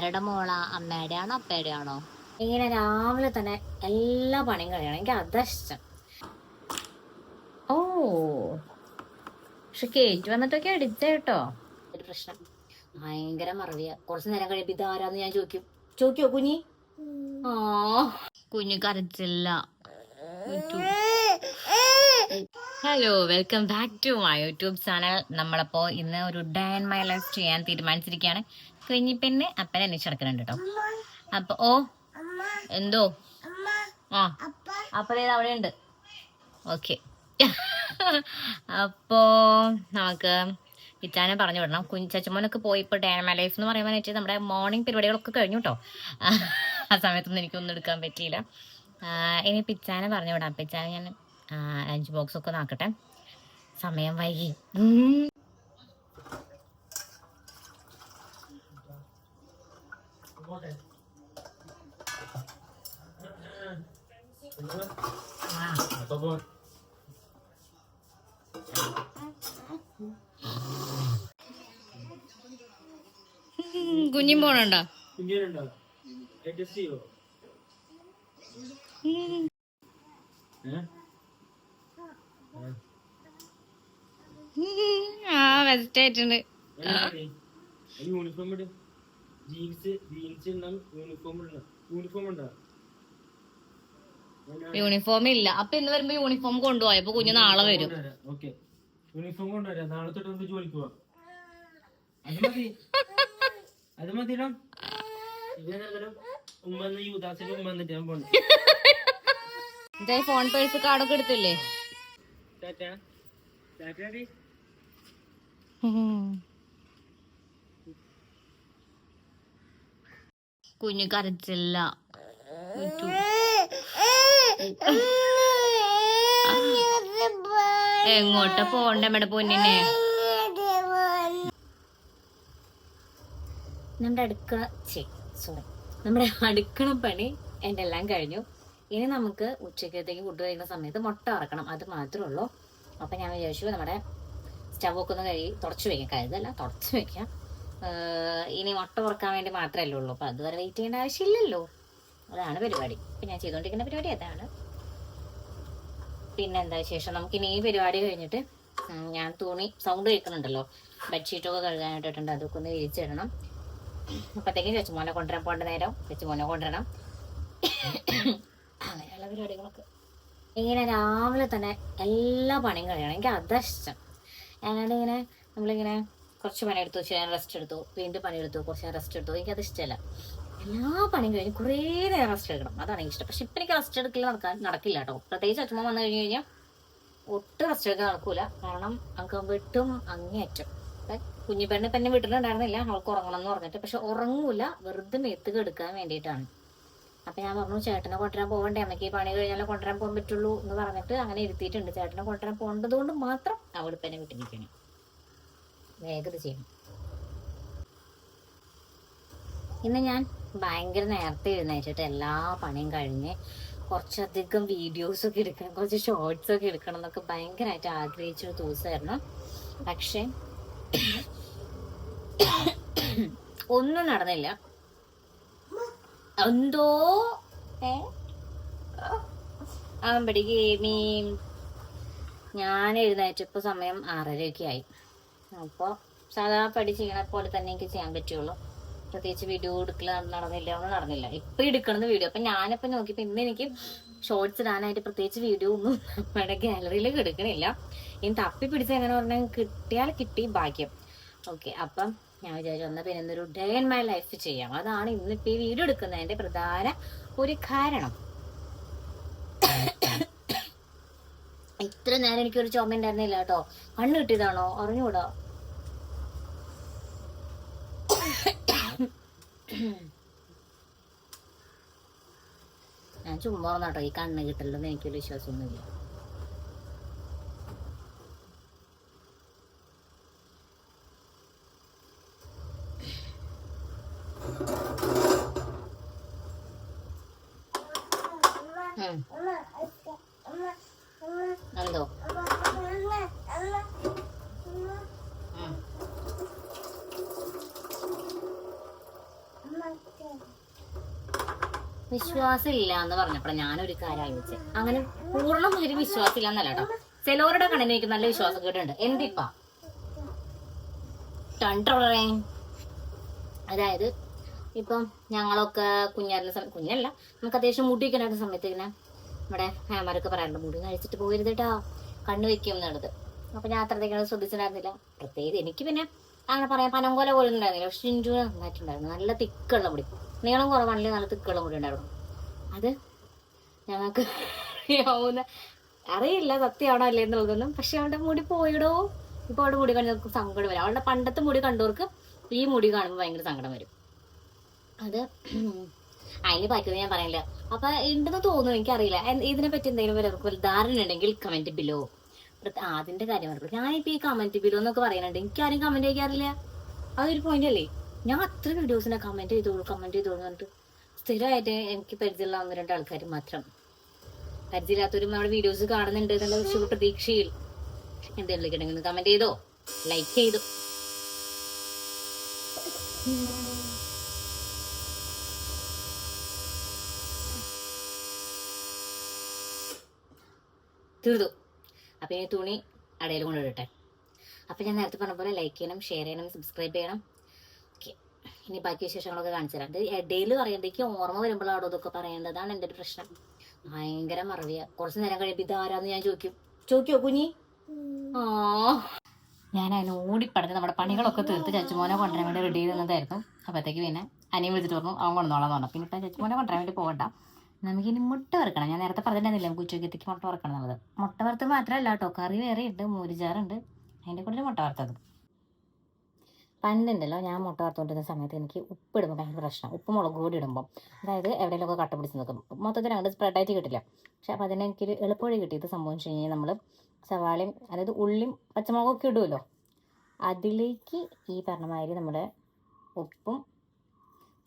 ആരുടെ മോളാ? അമ്മയുടെ ആണോ അപ്പയുടെ ആണോ? ഇങ്ങനെ രാവിലെ തന്നെ എല്ലാ പണിയും കഴിയണം, എനിക്ക് അതാ ഇഷ്ടം. ഓ പക്ഷെ കേറ്റ് വന്നിട്ടൊക്കെ അടിച്ച കേട്ടോ. ഒരു പ്രശ്നം, ഭയങ്കര മറവിയാ. കുറച്ചു നേരം കഴിയുമ്പോ ഇത് ആരാന്ന് ഞാൻ ചോദിക്കോ കുഞ്ഞി? ആ കുഞ്ഞു കരച്ചില്ല. Hello, welcome back to my YouTube channel. നമ്മളപ്പോ ഇന്ന് ഒരു ഡേ ഇൻ മൈ ലൈഫ് ചെയ്യാൻ തീരുമാനിച്ചിരിക്കുകയാണ്. കുഞ്ഞിപ്പെണ്ണ് അപ്പനെ അന്വേഷിച്ചെടുക്കുന്നുണ്ട് കേട്ടോ. അപ്പൊ എന്തോ അപ്പൊ അവിടെ ഉണ്ട്. ഓക്കെ. അപ്പോ നമുക്ക് ഇച്ചാനെ പറഞ്ഞു വിടണം. ചച്ചുമോനൊക്കെ പോയി. ഇപ്പൊ ഡേ ഇൻ മൈ ലൈഫ് എന്ന് പറയുമ്പോൾ നമ്മുടെ മോർണിംഗ് പരിപാടികളൊക്കെ കഴിഞ്ഞു കേട്ടോ. ആ സമയത്തൊന്നും എനിക്കൊന്നും എടുക്കാൻ പറ്റിയില്ല. ഇനി പിച്ചാനെ പറഞ്ഞു വിടാം. പിച്ചാനെ ഞാൻ ലഞ്ച് ബോക്സ് ഒക്കെ നോക്കട്ടെ, സമയം വൈകി. കുഞ്ഞും പോണുണ്ടോ? വെസ്റ്റ് ആയിട്ടുണ്ട്. യൂണിഫോം ഇല്ല. അപ്പൊ ഇന്ന് വരുമ്പോ യൂണിഫോം കൊണ്ടുപോയപ്പോ കുഞ്ഞു നാളെ വരും. യൂണിഫോം കൊണ്ടുവരാം. നാളെ തൊട്ട് നമുക്ക് ജോലിക്ക് പോവാം. അത് മതിയോ? ഫോൺ പേഴ്സ് കാർഡൊക്കെ എടുത്തില്ലേ? കുഞ്ഞു കരച്ചില്ല. എങ്ങോട്ടാ പോണ്ടേ നമ്മുടെ പൊന്നിനെ? നമ്മുടെ അടുക്കള പണി എൻ്റെ എല്ലാം കഴിഞ്ഞു. ഇനി നമുക്ക് ഉച്ചക്കത്തേക്ക് ഫുഡ് കഴിക്കുന്ന സമയത്ത് മുട്ട വറക്കണം, അത് മാത്രമേ ഉള്ളൂ. അപ്പം ഞാൻ വിചാരിച്ചു നമ്മുടെ സ്റ്റവൊക്കെ ഒന്ന് തുടച്ചു വെക്കാം. കരുതല്ല, തുടച്ചു വെക്കാം. ഇനി മുട്ട വറക്കാൻ വേണ്ടി മാത്രമല്ലേ ഉള്ളൂ. അപ്പം അതുവരെ വെയിറ്റ് ചെയ്യേണ്ട ആവശ്യമില്ലല്ലോ. അതാണ് പരിപാടി. ഇപ്പം ഞാൻ ചെയ്തുകൊണ്ടിരിക്കുന്ന പരിപാടി അതാണ്. പിന്നെന്താ ശേഷം നമുക്കിനി ഈ പരിപാടി കഴിഞ്ഞിട്ട് ഞാൻ തുണി സൗണ്ട് കേൾക്കുന്നുണ്ടല്ലോ, ബെഡ്ഷീറ്റൊക്കെ കഴുകാനായിട്ടുണ്ട്. അതൊക്കെ ഒന്ന് വിരിച്ചിടണം. അപ്പത്തേക്കും ചേച്ചുമോനെ കൊണ്ടുവരാൻ പോകേണ്ട നേരം, ചേച്ചുമോനെ കൊണ്ടുവരണം. അങ്ങനെയുള്ള പരിപാടികളൊക്കെ ഇങ്ങനെ രാവിലെ തന്നെ എല്ലാ പണിയും കഴിയണം, എനിക്ക് അതാ ഇഷ്ടം. അല്ലാണ്ട് ഇങ്ങനെ നമ്മളിങ്ങനെ കുറച്ച് പണിയെടുത്തു, കുറച്ച് നേരം റെസ്റ്റ് എടുത്തു, വീണ്ടും പണിയെടുത്തു, കുറച്ച് നേരം റെസ്റ്റ് എടുത്തു. എനിക്കത് ഇഷ്ടമല്ല. എല്ലാ പണിയും കഴിഞ്ഞ് കുറേ നേരം റെസ്റ്റ് എടുക്കണം, അതാണ് എനിക്ക് ഇഷ്ടം. പക്ഷെ ഇപ്പം എനിക്ക് റെസ്റ്റ് എടുക്കൽ നടക്കില്ല കേട്ടോ. പ്രത്യേകിച്ച് അച്ഛമ്മ വന്നു കഴിഞ്ഞ് കഴിഞ്ഞാൽ ഒട്ടും റെസ്റ്റ് എടുക്കാൻ നടക്കൂല. കാരണം നമുക്ക് വെട്ടും അങ്ങേയറ്റം. കുഞ്ഞിപ്പെണ്ണ് തന്നെ വീട്ടിലുണ്ടായിരുന്നില്ല, അവൾക്ക് ഉറങ്ങണം എന്ന് പറഞ്ഞിട്ട്. പക്ഷെ ഉറങ്ങൂല, വെറുതെ മേത്ത് എടുക്കാൻ വേണ്ടിയിട്ടാണ്. അപ്പം ഞാൻ പറഞ്ഞു, ചേട്ടനെ കൊണ്ടുവരാൻ പോകണ്ടേ, അമ്മയ്ക്ക് ഈ പണി കഴിഞ്ഞാലേ കൊണ്ടുവരാൻ പോകാൻ പറ്റുള്ളൂ എന്ന് പറഞ്ഞിട്ട് അങ്ങനെ ഇരുത്തിയിട്ടുണ്ട്. ചേട്ടനെ കൊണ്ടുവരാൻ പോകേണ്ടത് കൊണ്ട് മാത്രം അവിടെ തന്നെ വിട്ടിരിക്കണം. വേഗത ചെയ്യണം. ഇന്ന് ഞാൻ ഭയങ്കര നേരത്തെ എഴുന്നേറ്റിട്ട് എല്ലാ പണിയും കഴിഞ്ഞ് കുറച്ചധികം വീഡിയോസൊക്കെ എടുക്കണം, കുറച്ച് ഷോർട്സൊക്കെ എടുക്കണം എന്നൊക്കെ ഭയങ്കരമായിട്ട് ആഗ്രഹിച്ചൊരു ദിവസമായിരുന്നു. പക്ഷെ ഒന്നും നടന്നില്ല. എന്തോ ആകുമ്പടി ഗെയിമീം. ഞാൻ എഴുന്നേറ്റപ്പോൾ സമയം 6:30 ആയി. അപ്പോൾ സാധാ പടി ചെയ്യണ പോലെ തന്നെ എനിക്ക് ചെയ്യാൻ പറ്റുള്ളൂ. പ്രത്യേകിച്ച് വീഡിയോ എടുക്കൽ നടന്നില്ല, ഒന്നും നടന്നില്ല. ഇപ്പം എടുക്കണമെന്ന് വീഡിയോ. അപ്പം ഞാനിപ്പോൾ നോക്കിയപ്പോൾ ഇന്ന് എനിക്ക് ഷോർട്സ് ഇടാനായിട്ട് പ്രത്യേകിച്ച് വീഡിയോ ഒന്നും നമ്മുടെ ഗാലറിയിലേക്ക് എടുക്കണില്ല. ഇനി തപ്പി പിടിച്ച് എങ്ങനെ പറഞ്ഞാൽ കിട്ടിയാൽ കിട്ടി, ഭാഗ്യം. ഓക്കെ, അപ്പം ഞാൻ വിചാരിച്ചു എന്നാൽ പിന്നെ ഇന്നൊരു ഡേ ഇൻ മൈ ലൈഫ് ചെയ്യാം. അതാണ് ഇന്നിപ്പോൾ ഈ വീഡിയോ എടുക്കുന്നതിൻ്റെ പ്രധാന ഒരു കാരണം. ഇത്ര നേരം എനിക്കൊരു ചുമ ഉണ്ടായിരുന്നില്ല കേട്ടോ. കണ്ണ് കിട്ടിയതാണോ അറിഞ്ഞൂടാ. ഞാൻ ചുമ്മാ പറഞ്ഞാട്ടോ, ഈ കണ്ണ് കിട്ടല്ലെന്ന് എനിക്കൊരു വിശ്വാസമൊന്നുമില്ല. എന്തോ വിശ്വാസം ഇല്ല എന്ന് പറഞ്ഞപ്പോൾ ഞാനൊരു കാര്യം ആലോചിച്ചത്. അങ്ങനെ പൂർണ്ണമായൊരു വിശ്വാസം ഇല്ല എന്നല്ല കേട്ടോ, ചിലവരുടെ കണ്ണിന് എനിക്ക് നല്ല വിശ്വാസം കേട്ടുണ്ട്. എന്തിപ്പാ അതായത് ഇപ്പം ഞങ്ങളൊക്കെ കുഞ്ഞല്ല, നമുക്ക് അത്യാവശ്യം മുടിയൊക്കെ ഉണ്ടായിരുന്ന സമയത്ത് ഇങ്ങനെ നമ്മുടെ ഫാമരൊക്കെ പറയാറുണ്ട് മുടി കഴിച്ചിട്ട് പോകരുത് കേട്ടോ, കണ്ണ് വെക്കും എന്നുള്ളത്. അപ്പൊ ഞാൻ അത്രത്തേക്കാണ് ശ്രദ്ധിച്ചിട്ടുണ്ടായിരുന്നില്ല. പ്രത്യേകിച്ച് എനിക്ക് പിന്നെ അങ്ങനെ പറയാൻ പനങ്കോല പോലും ഉണ്ടായിരുന്നില്ല. പക്ഷെ ചിഞ്ചു നന്നായിട്ടുണ്ടായിരുന്നു, നല്ല തിക്കുള്ള മുടി, നീളം കുറവാണെങ്കിൽ നല്ല തിക്കുള്ള മുടി ഉണ്ടായിരുന്നു. അത് ഞങ്ങൾക്ക് അറിയില്ല സത്യമാണോ അല്ലേ എന്നുള്ളതൊന്നും. പക്ഷെ അവളുടെ മുടി പോയിടോ, ഇപ്പൊ അവളുടെ മുടി കണ്ട് സങ്കടം വരും. അവളുടെ പണ്ടത്തെ മുടി കണ്ടവർക്ക് ഈ മുടി കാണുമ്പോൾ ഭയങ്കര സങ്കടം വരും. അത് അതിന് പറ്റുന്നത് ഞാൻ പറയില്ല. അപ്പൊ ഉണ്ടെന്ന് തോന്നുന്നു, എനിക്കറിയില്ല. ഇതിനെ പറ്റി എന്തെങ്കിലും ധാരണ ഉണ്ടെങ്കിൽ കമന്റ് ബിലോ. അതിന്റെ കാര്യം പറഞ്ഞു, ഞാനിപ്പോ ഈ കമന്റ് ബിലോ എന്നൊക്കെ പറയുന്നുണ്ട്, എനിക്കാരും കമന്റ് അയക്കാറില്ല. അതൊരു പോയിന്റ് അല്ലേ. ഞാൻ അത്ര വീഡിയോസിനെ കമന്റ് ചെയ്തോളൂ പറഞ്ഞിട്ട് സ്ഥിരമായിട്ട് എനിക്ക് പരിചയമുള്ള 1-2 ആൾക്കാർ മാത്രം, പരിചയമില്ലാത്തവരും നമ്മുടെ വീഡിയോസ് കാണുന്നുണ്ട് എന്നുള്ള ശുഭ പ്രതീക്ഷയിൽ എന്തെങ്കിലും കിട്ടുമെന്ന് കമന്റ് ചെയ്തോ, ലൈക്ക് ചെയ്തോ. തീർന്നു. അപ്പൊ ഈ തുണി അടയിൽ കൊണ്ടിടട്ടെ. അപ്പൊ ഞാൻ നേരത്തെ പറഞ്ഞ പോലെ ലൈക്ക് ചെയ്യണം, ഷെയർ ചെയ്യണം, സബ്സ്ക്രൈബ് ചെയ്യണം. ഓക്കെ, ഇനി ബാക്കി വിശേഷങ്ങളൊക്കെ കാണിച്ചു തരാം. ഇത് ഇടയിൽ പറയേണ്ടേക്ക് ഓർമ്മ വരുമ്പോഴാണോ ഇതൊക്കെ പറയേണ്ടതാണ് എൻ്റെ ഒരു പ്രശ്നം. ഭയങ്കര മറവിയാ. കുറച്ച് നേരം കഴിയുമ്പോൾ ഇതാരാന്ന് ഞാൻ ചോദിക്കോ കുഞ്ഞി? ഞാൻ അതിന് ഓടിപ്പടഞ്ഞ് നമ്മുടെ പണികളൊക്കെ തീർത്ത് ചച്ചുമോനെ കൊണ്ടുവരാൻ വേണ്ടി റെഡി ചെയ്തതായിരുന്നു. അപ്പോഴത്തേക്ക് പിന്നെ അനിയും വിളിച്ചിട്ട് പറഞ്ഞു അവൻ കൊണ്ടുവന്നോളാന്ന് പറഞ്ഞു. പിന്നെ ഇപ്പം ചച്ചുമോനെ കൊണ്ടുവരാൻ വേണ്ടി പോകണ്ട, നമുക്കിനി മുട്ട വറുക്കണം. ഞാൻ നേരത്തെ പറഞ്ഞിട്ടുണ്ടായിരുന്നില്ല നമുക്ക് ഉച്ചക്കത്തേക്ക് മുട്ട വറുക്കണം എന്നുള്ളത്. മുട്ട വറുത്ത് മാത്രമല്ല കേട്ടോ, കറി വേറെ ഉണ്ട്, മോരുചാറുണ്ട്, അതിൻ്റെ കൂടെ മുട്ട വറുത്തത്. പണ്ടുണ്ടല്ലോ ഞാൻ മുട്ട വറുത്തുകൊണ്ടിരുന്ന സമയത്ത് എനിക്ക് ഉപ്പ് ഇടുമ്പോൾ ഭയങ്കര പ്രശ്നം. ഉപ്പ് മുളക് കൂടി ഇടുമ്പോൾ, അതായത് എവിടെയെങ്കിലുമൊക്കെ കട്ട പിടിച്ച് നിൽക്കും, മൊത്തത്തിൽ അങ്ങോട്ട് സ്പ്രെഡായിട്ട് കിട്ടില്ല. പക്ഷെ അപ്പോൾ അതിന് എനിക്കൊരു എളുപ്പവഴി കിട്ടിയത് സംഭവം വെച്ച് കഴിഞ്ഞാൽ നമ്മൾ സവാളയും അതായത് ഉള്ളിയും പച്ചമുളകൊക്കെ ഇടുമല്ലോ, അതിലേക്ക് ഈ പറഞ്ഞ മാതിരി നമ്മുടെ ഉപ്പും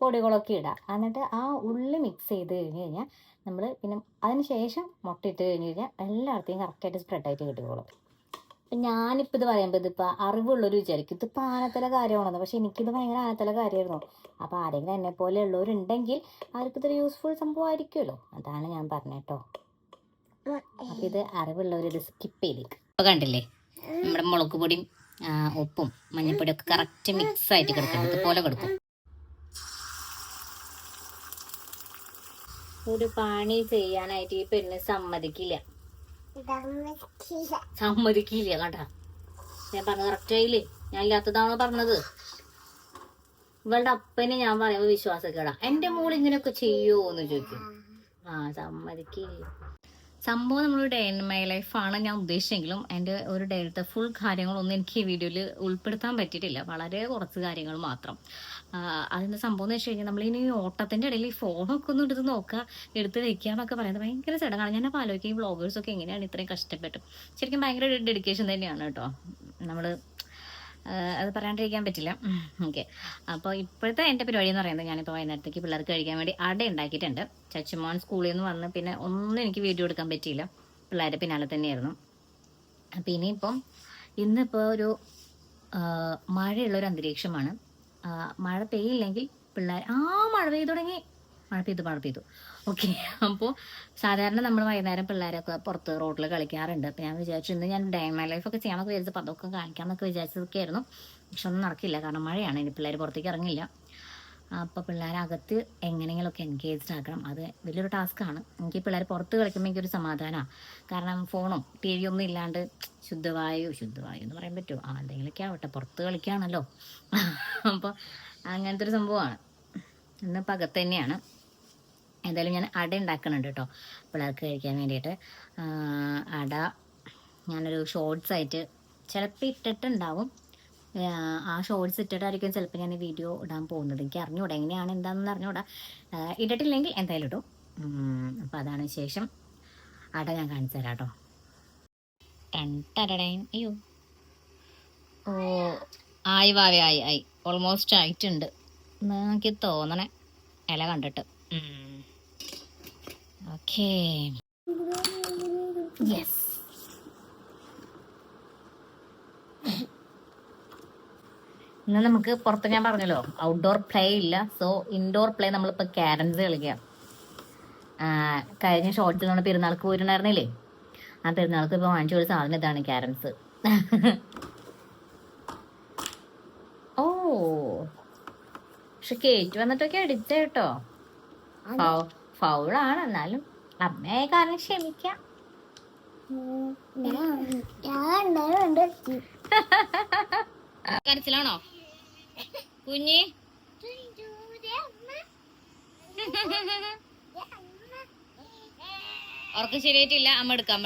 പൊടികളൊക്കെ ഇടാം. എന്നിട്ട് ആ ഉള്ളി മിക്സ് ചെയ്ത് കഴിഞ്ഞ് കഴിഞ്ഞാൽ നമ്മൾ പിന്നെ അതിന് ശേഷം മുട്ട ഇട്ട് കഴിഞ്ഞ് കഴിഞ്ഞാൽ എല്ലായിടത്തേക്കും കറക്റ്റായിട്ട് സ്പ്രെഡായിട്ട് കിട്ടിക്കോളും. അപ്പം ഞാനിപ്പോൾ ഇത് പറയുമ്പോൾ ഇതിപ്പോൾ അറിവുള്ളവർ വിചാരിക്കും ഇതിപ്പോൾ ആനത്തല കാര്യമാണെന്ന്. പക്ഷെ എനിക്കിത് ഭയങ്കര ആനത്തല കാര്യമായിരുന്നു. അപ്പോൾ ആരെങ്കിലും എന്നെ പോലെ ഉള്ളവരുണ്ടെങ്കിൽ അവർക്കിതൊരു യൂസ്ഫുൾ സംഭവമായിരിക്കുമല്ലോ, അതാണ് ഞാൻ പറഞ്ഞേട്ടോ. അപ്പം ഇത് അറിവുള്ളവർ ഇത് സ്കിപ്പ് ചെയ്തേക്ക്. അപ്പോൾ കണ്ടില്ലേ നമ്മുടെ മുളക് പൊടിയും ഉപ്പും മഞ്ഞൾപ്പൊടിയൊക്കെ കറക്റ്റ് മിക്സ് ആയിട്ട് കിടക്കണം, ഇതുപോലെ കിടക്കും. ഒരു പണി ചെയ്യാനായിട്ട് ഈ പെണ്ണ് സമ്മതിക്കില്ല കേട്ടാ. ഞാൻ പറഞ്ഞ കറക്റ്റ് ആയില്ലേ? ഞാൻ ഇല്ലാത്തതാണോ പറഞ്ഞത്? ഇവളുടെ അപ്പനെ ഞാൻ പറയുമ്പോ വിശ്വാസക്കേടാ. എന്റെ മോൾ ഇങ്ങനെയൊക്കെ ചെയ്യുമോ എന്ന് ചോദിക്കും. സമ്മതിക്കില്ല. സംഭവം നമ്മളൊരു ഡേ ഇൻ മൈ ലൈഫാണ് ഞാൻ ഉദ്ദേശിച്ചെങ്കിലും എൻ്റെ ഒരു ഡേയിലത്തെ ഫുൾ കാര്യങ്ങളൊന്നും എനിക്ക് ഈ വീഡിയോയിൽ ഉൾപ്പെടുത്താൻ പറ്റിയിട്ടില്ല. വളരെ കുറച്ച് കാര്യങ്ങൾ മാത്രം. അതിൻ്റെ സംഭവം എന്ന് വെച്ച് കഴിഞ്ഞാൽ നമ്മളിനി ഓട്ടത്തിൻ്റെ ഇടയിൽ ഈ ഫോണൊക്കെ ഒന്ന് എടുത്ത് നോക്കുക, എടുത്ത് വെക്കുക എന്നൊക്കെ പറയുന്നത് ഭയങ്കര ചടങ്ങാണ്. ഞാൻ അപ്പോൾ ആലോചിക്കുക ഈ വ്ളോഗേഴ്സൊക്കെ എങ്ങനെയാണ് ഇത്രയും കഷ്ടപ്പെട്ടു. ശരിക്കും ഭയങ്കര ഡെഡിക്കേഷൻ തന്നെയാണ് കേട്ടോ. നമ്മൾ അത് പറയാണ്ടിരിക്കാൻ പറ്റില്ല. ഓക്കെ, അപ്പോൾ ഇപ്പോഴത്തെ എൻ്റെ പരിപാടി എന്ന് പറയുന്നത് ഞാനിപ്പോൾ വൈകുന്നേരത്തേക്ക് പിള്ളേർക്ക് കഴിക്കാൻ വേണ്ടി അട ഉണ്ടാക്കിയിട്ടുണ്ട്. ചച്ചുമോൻ സ്കൂളിൽ നിന്ന് വന്ന് പിന്നെ ഒന്നും എനിക്ക് വീഡിയോ എടുക്കാൻ പറ്റിയില്ല, പിള്ളേരുടെ പിന്നാലെ തന്നെയായിരുന്നു. അപ്പം ഇന്നിപ്പോൾ ഒരു മഴയുള്ളൊരു അന്തരീക്ഷമാണ്. മഴ പെയ്യില്ലെങ്കിൽ പിള്ളേർ മഴ പെയ്തു തുടങ്ങി. മഴ പെയ്തു. ഓക്കെ, അപ്പോൾ സാധാരണ നമ്മൾ വൈകുന്നേരം പിള്ളേരൊക്കെ പുറത്ത് റോഡിൽ കളിക്കാറുണ്ട്. അപ്പോൾ ഞാൻ വിചാരിച്ചു ഇന്ന് ഞാൻ ഡേ മൈ ലൈഫൊക്കെ ചെയ്യാമെന്നൊക്കെ വിചാരിച്ചപ്പോൾ അതൊക്കെ കാണിക്കാമെന്നൊക്കെ വിചാരിച്ചതൊക്കെയായിരുന്നു. പക്ഷെ ഒന്നും നടക്കില്ല, കാരണം മഴയാണ്. ഇനി പിള്ളേർ പുറത്തേക്ക് ഇറങ്ങില്ല. അപ്പോൾ പിള്ളേരകത്ത് എങ്ങനെയെങ്കിലുമൊക്കെ എൻഗേജ്ഡ് ആക്കണം. അത് വലിയൊരു ടാസ്ക്കാണ്. എനിക്ക് പിള്ളേർ പുറത്ത് കളിക്കുമ്പോൾ എനിക്കൊരു സമാധാനമാണ്. കാരണം ഫോണും ടി വി ഒന്നും ഇല്ലാണ്ട് ശുദ്ധവായു എന്ന് പറയാൻ പറ്റുമോ? എന്തെങ്കിലുമൊക്കെ ആവട്ടെ, പുറത്ത് കളിക്കുകയാണല്ലോ. അപ്പോൾ അങ്ങനത്തെ ഒരു സംഭവമാണ്. ഇന്നിപ്പോൾ അകത്ത് തന്നെയാണ്. എന്തായാലും ഞാൻ അട ഉണ്ടാക്കുന്നുണ്ട് കേട്ടോ പിള്ളേർക്ക് കഴിക്കാൻ വേണ്ടിയിട്ട്. അട ഞാനൊരു ഷോർട്സ് ആയിട്ട് ചിലപ്പോൾ ഇട്ടിട്ടുണ്ടാവും. ആ ഷോർട്സ് ഇട്ടിട്ടായിരിക്കും ചിലപ്പോൾ ഞാൻ വീഡിയോ ഇടാൻ പോകുന്നത്. എനിക്ക് അറിഞ്ഞൂടാ എങ്ങനെയാണ് എന്താണെന്ന് അറിഞ്ഞൂടാ. ഇട്ടിട്ടില്ലെങ്കിൽ എന്തായാലും ഇടും. അപ്പോൾ അതാണ് ശേഷം അട ഞാൻ കാണിച്ചു തരാം കേട്ടോ. അയ്യോ ആയി ഓൾമോസ്റ്റ് ആയിട്ടുണ്ട് എനിക്ക് തോന്നണേ ഇല കണ്ടിട്ട്. Okay, yes. ഇന്ന് നമുക്ക് പുറത്ത് ഞാൻ പറഞ്ഞല്ലോ ഔട്ട്ഡോർ പ്ലേ ഇല്ല. സോ ഇൻഡോർ പ്ലേ നമ്മളിപ്പോൾ ക്യാരംസ് കളിക്കാം. കഴിഞ്ഞ ഷോർട്സിൽ നമ്മൾ പെരുന്നാൾക്ക് പോയിട്ടുണ്ടായിരുന്നില്ലേ? ആ പെരുന്നാൾക്ക് ഇപ്പോൾ വാങ്ങിച്ച ഒരു സാധനം ഇതാണ് ക്യാരംസ്. ഓ പക്ഷെ കേറ്റ് വന്നിട്ടൊക്കെ അടിച്ച കേട്ടോ. ഫൗളാണ്, എന്നാലും അമ്മയെ കാരണം ക്ഷമിക്കാം. കരച്ചിലാണോ കുഞ്ഞി? ഉറക്കം ശരിയായിട്ടില്ല. അമ്മ എടുക്കാം.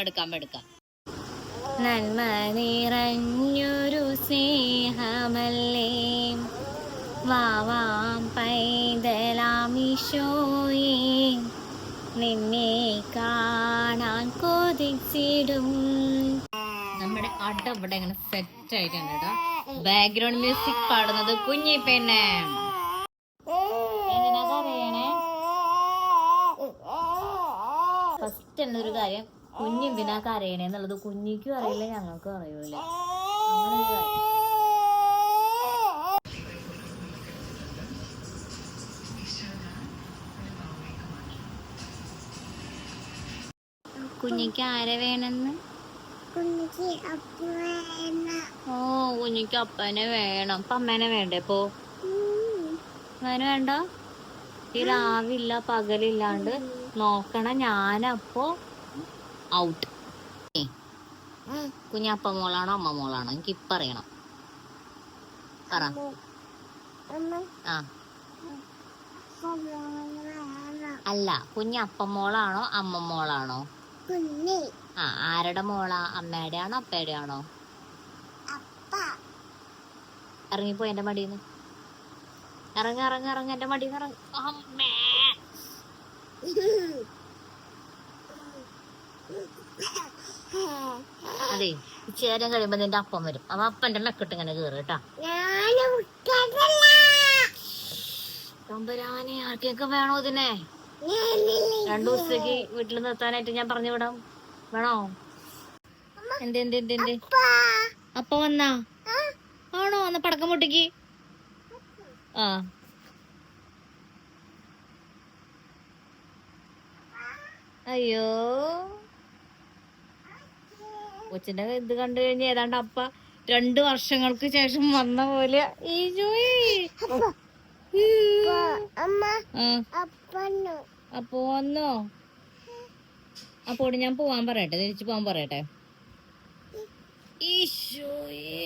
നന്മ നിറഞ്ഞൊരു സ്നേഹമല്ലേ വാവാം പൈതലാമിശോയേ, നിന്നെ കാണാൻ കൊതിച്ചിടും. നമ്മുടെ അട ഇവിടെ ഇങ്ങനെ സെറ്റ് ആയിട്ടുണ്ട് കേട്ടോ. ബാക്ക്ഗ്രൗണ്ട് മ്യൂസിക് പാടുന്നത് കുഞ്ഞി പെണ്ണെ. ഫസ്റ്റ് എന്നൊരു കാര്യം, കുഞ്ഞെന്തിനാ കരയണേ എന്നുള്ളത് കുഞ്ഞിക്കും അറിയില്ല, ഞങ്ങൾക്കും അറിയൂല. അങ്ങനെ ഒരു കാര്യം. കുഞ്ഞിക്ക് ആരെ വേണമെന്ന്? ഓ കുഞ്ഞിക്ക് അപ്പനെ വേണം. അപ്പൊ അമ്മേനെ വേണ്ടേ? ഇപ്പോ അമ്മേനെ വേണ്ട. ഈ രാവില്ല പകലില്ലാണ്ട് നോക്കണം. ഞാനപ്പോ ഔട്ട്. കുഞ്ഞപ്പ മോളാണോ അമ്മ മോളാണോ? എനിക്ക് ഇപ്പൊ അറിയണം. പറ. ആ അല്ല, കുഞ്ഞപ്പ മോളാണോ അമ്മ മോളാണോ? ആ ആരുടെ മോളാ? അമ്മയുടെ ആണോ അപ്പയുടെ ആണോ? ഇറങ്ങിപ്പോ എന്റെ മടിന്ന്. ഇറങ്ങ എന്റെ മടിന്ന് ഇറങ്ങ. അമ്മേ അതെ, ചേരം കഴിയുമ്പോ നിന്റെ അപ്പം വരും. അപ്പൊ അപ്പന്റെ മെക്കിട്ട് ഇങ്ങനെ കേറ് കേട്ടാ. തമ്പുരാനെ, ആർക്കൊക്കെ വേണോ ഇതിനെ? 2 ദിവസത്തേക്ക് വീട്ടിൽ നിർത്താനായിട്ട് ഞാൻ പറഞ്ഞു വിടാം. വേണോ? എന്ത് അപ്പ വന്നാ ആണോ? വന്ന പടക്കം പൊട്ടിക്ക്. ആ അയ്യോ, കൊച്ചിന്റെ ഇത് കണ്ടു കഴിഞ്ഞ ഏതാണ്ട് അപ്പ 2 വർഷങ്ങൾക്ക് ശേഷം വന്ന പോലെ. അപ്പൊ വന്നോ? അപ്പോട് ഞാൻ പോവാൻ പറയട്ടെ, തിരിച്ചു പോവാൻ പറയട്ടെ. ഈശോയേ,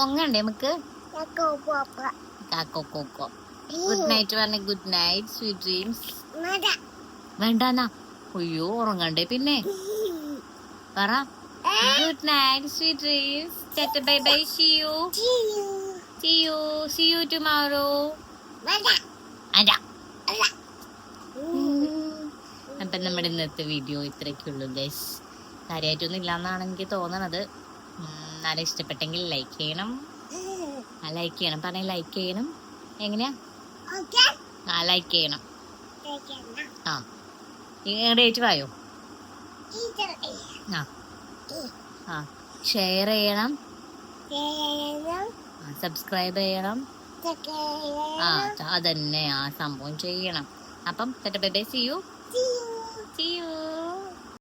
ഒങ്ങണ്ടേ നമുക്ക്? ഗുഡ് നൈറ്റ് പറഞ്ഞ. Good night, sweet dreams. വേണ്ടാന്നാ? അയ്യോ, ഉറങ്ങണ്ടേ പിന്നെ. പറ good night, sweet dreams. Tata bye bye. See you tomorrow. അപ്പൊ നമ്മുടെ ഇന്നത്തെ വീഡിയോ ഇത്രയൊക്കെയുള്ളൂ ഗൈസ്. കാര്യമായിട്ടൊന്നും ഇല്ലാന്നാണ് എനിക്ക് തോന്നണത്. ആരെ ഇഷ്ടപ്പെട്ടെങ്കിൽ ലൈക്ക് ചെയ്യണം. പറഞ്ഞ ലൈക്ക് ചെയ്യണം. എങ്ങനെയാ? ലൈക്ക് ചെയ്യണം. ഡേറ്റ് വായോ? ഷെയർ ചെയ്യണം, സബ്സ്ക്രൈബ് ചെയ്യണം. അതന്നെ ആ സംഭവം ചെയ്യണം. അപ്പം ബൈ ബൈ. See you.